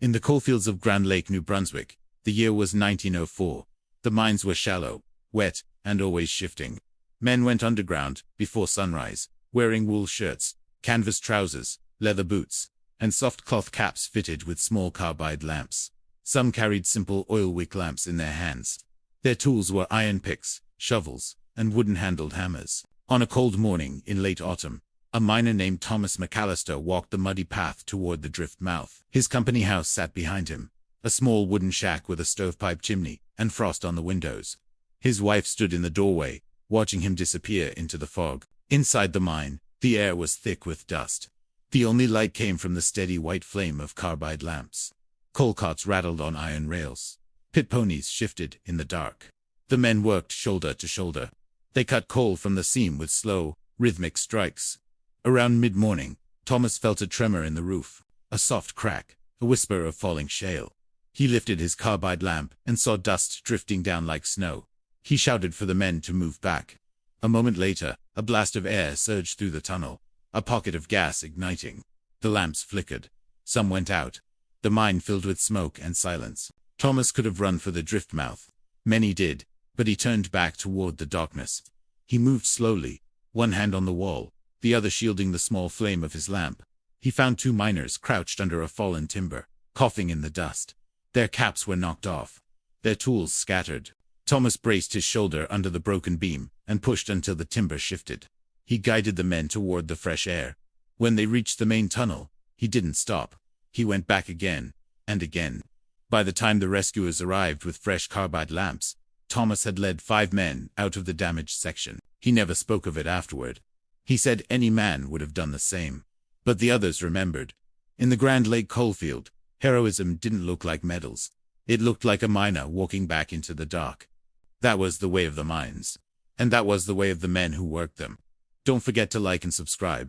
In the coalfields of Grand Lake, New Brunswick, the year was 1904. The mines were shallow, wet, and always shifting. Men went underground before sunrise, wearing wool shirts, canvas trousers, leather boots, and soft cloth caps fitted with small carbide lamps. Some carried simple oil wick lamps in their hands. Their tools were iron picks, shovels, and wooden-handled hammers. On a cold morning in late autumn, a miner named Thomas McAllister walked the muddy path toward the drift mouth. His company house sat behind him, a small wooden shack with a stovepipe chimney and frost on the windows. His wife stood in the doorway, watching him disappear into the fog. Inside the mine, the air was thick with dust. The only light came from the steady white flame of carbide lamps. Coal carts rattled on iron rails. Pit ponies shifted in the dark. The men worked shoulder to shoulder. They cut coal from the seam with slow, rhythmic strikes. Around mid-morning, Thomas felt a tremor in the roof, a soft crack, a whisper of falling shale. He lifted his carbide lamp and saw dust drifting down like snow. He shouted for the men to move back. A moment later, a blast of air surged through the tunnel, a pocket of gas igniting. The lamps flickered. Some went out. The mine filled with smoke and silence. Thomas could have run for the drift mouth. Many did, but he turned back toward the darkness. He moved slowly, one hand on the wall, the other shielding the small flame of his lamp. He found two miners crouched under a fallen timber, coughing in the dust. Their caps were knocked off, their tools scattered. Thomas braced his shoulder under the broken beam and pushed until the timber shifted. He guided the men toward the fresh air. When they reached the main tunnel, he didn't stop. He went back again and again. By the time the rescuers arrived with fresh carbide lamps, Thomas had led 5 men out of the damaged section. He never spoke of it afterward. He said any man would have done the same. But the others remembered. In the Grand Lake coalfield, heroism didn't look like medals. It looked like a miner walking back into the dark. That was the way of the mines. And that was the way of the men who worked them. Don't forget to like and subscribe.